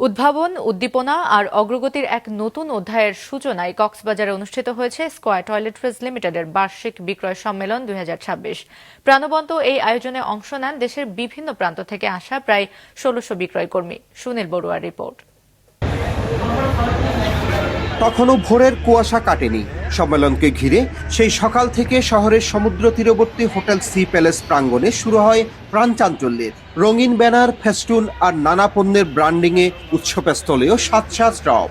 উদ্ভাবন, উদ্দীপনা আর অগ্রগতির এক নতুন অধ্যায়ের সূচনায় কক্সবাজারে অনুষ্ঠিত হয়েছে স্কয়ার টয়লেট্রিজ লিমিটেডের বার্ষিক বিক্রয় সম্মেলন 2026। প্রাণবন্ত এই আয়োজনে অংশ নেন দেশের বিভিন্ন প্রান্ত থেকে আসা প্রায় ১৬০০ বিক্রয় কর্মী। সুনীল বড়ুয়ার রিপোর্ট। তখনও ভোরের কুয়াশা কাটেনি। সম্মেলনকে ঘিরে সেই সকাল থেকে শহরের সমুদ্র তীরবর্তী হোটেল সি প্যালেস প্রাঙ্গণে শুরু হয় প্রাণচাঞ্চল্যের রঙিন ব্যানার, ফেস্টুন আর নানা পণ্যের ব্র্যান্ডিংয়ে উৎসবস্থলেও সাজ রব।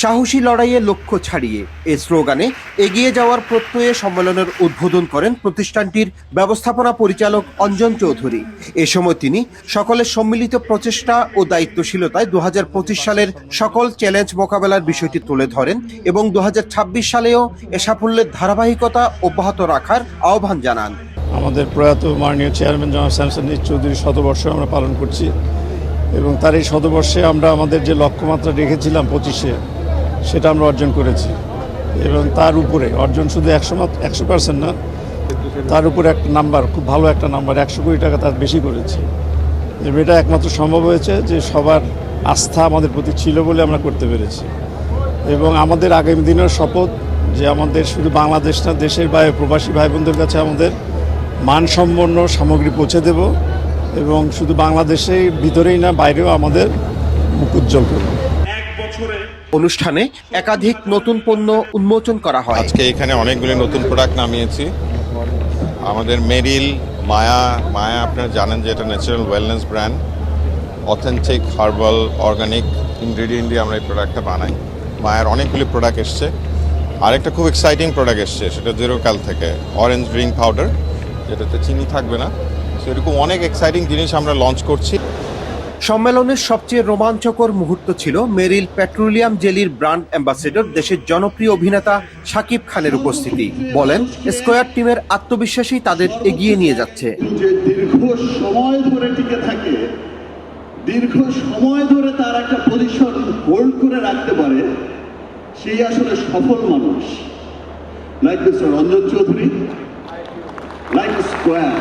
সাহসী লড়াইয়ে লক্ষ্য ছাড়িয়ে এই স্লোগানে এগিয়ে যাওয়ার প্রত্যয়ে সম্মেলনের উদ্বোধন করেন প্রতিষ্ঠানটির ব্যবস্থাপনা পরিচালক অঞ্জন চৌধুরী। এ সময় তিনি সকলের সম্মিলিত প্রচেষ্টা ও দায়িত্বশীলতায় ২০২৫ সালের সকল চ্যালেঞ্জ মোকাবেলার বিষয়টি তুলে ধরেন এবং ২০২৬ সালেও এ সাফল্যের ধারাবাহিকতা অব্যাহত রাখার আহ্বান জানান। আমাদের প্রয়াত মাননীয় চেয়ারম্যান জনাব শামসুন চৌধুরীর শতবর্ষ আমরা পালন করছি এবং তার এই শতবর্ষে আমরা আমাদের যে লক্ষ্যমাত্রা রেখেছিলাম ২৫-এ, সেটা আমরা অর্জন করেছি এবং তার উপরে অর্জন শুধু ১০০% না, তার উপরে একটা নাম্বার, খুব ভালো একটা নাম্বার, ১০০ কোটি টাকা তার বেশি করেছি। এটা একমাত্র সম্ভব হয়েছে যে সবার আস্থা আমাদের প্রতি ছিল বলে আমরা করতে পেরেছি এবং আমাদের আগামী দিনের শপথ যে আমাদের শুধু বাংলাদেশ না, দেশের বাইরে প্রবাসী ভাই বোনদের কাছে আমাদের মানসম্পন্ন সামগ্রী পৌঁছে দেব এবং শুধু বাংলাদেশের ভিতরেই না, বাইরেও আমাদের মুখ উজ্জ্বল করব। অনুষ্ঠানে একাধিক নতুন পণ্য উন্মোচন করা হয়। আজকে এখানে অনেকগুলি নতুন প্রোডাক্ট নামিয়েছি। আমাদের মেরিল, মায়া আপনারা জানেন যে এটা natural wellness brand, authentic herbal organic ingredient দিয়ে আমরা এই প্রোডাক্টটা বানাই। মায়ার অনেকগুলি প্রোডাক্ট এসছে। আরেকটা খুব এক্সাইটিং প্রোডাক্ট এসছে, সেটা জিরো ক্যাল থেকে অরেঞ্জ ড্রিঙ্ক পাউডার, যেটাতে চিনি থাকবে না। সেরকম অনেক এক্সাইটিং জিনিস আমরা লঞ্চ করছি। সম্মেলনের সবচেয়ে রোমাঞ্চকর মুহূর্ত ছিল মেরিল পেট্রোলিয়াম জেলির ব্র্যান্ড অ্যাম্বাসেডর দেশের জনপ্রিয় অভিনেতা শাকিব খানের উপস্থিতি। বলেন, স্কয়ার টিমের আত্মবিশ্বাসী তাদের এগিয়ে নিয়ে যাচ্ছে। যে দীর্ঘ সময় ধরে টিকে থাকে, দীর্ঘ সময় ধরে তার একটা পজিশন হোল্ড করে রাখতে পারে, সেই আসলে সফল মানুষ। Like mister Anjan Chowdhury, like square.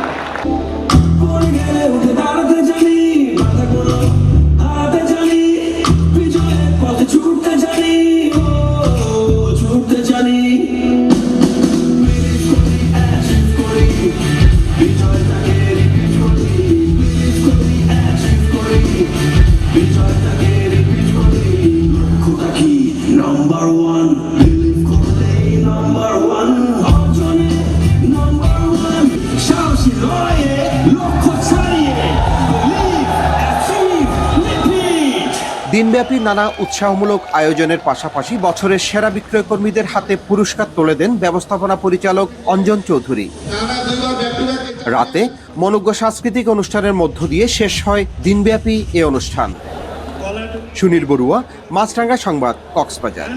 দিনব্যাপী নানা উৎসাহমূলক আয়োজনের পাশাপাশি বছরের সেরা বিক্রয় কর্মীদের হাতে পুরস্কার তুলে দেন ব্যবস্থাপনা পরিচালক অঞ্জন চৌধুরী। রাতে মনোজ্ঞ সাংস্কৃতিক অনুষ্ঠানের মধ্য দিয়ে শেষ হয় দিনব্যাপী এ অনুষ্ঠান। সুনীল বড়ুয়া, মাছরাঙ্গা সংবাদ, কক্সবাজার।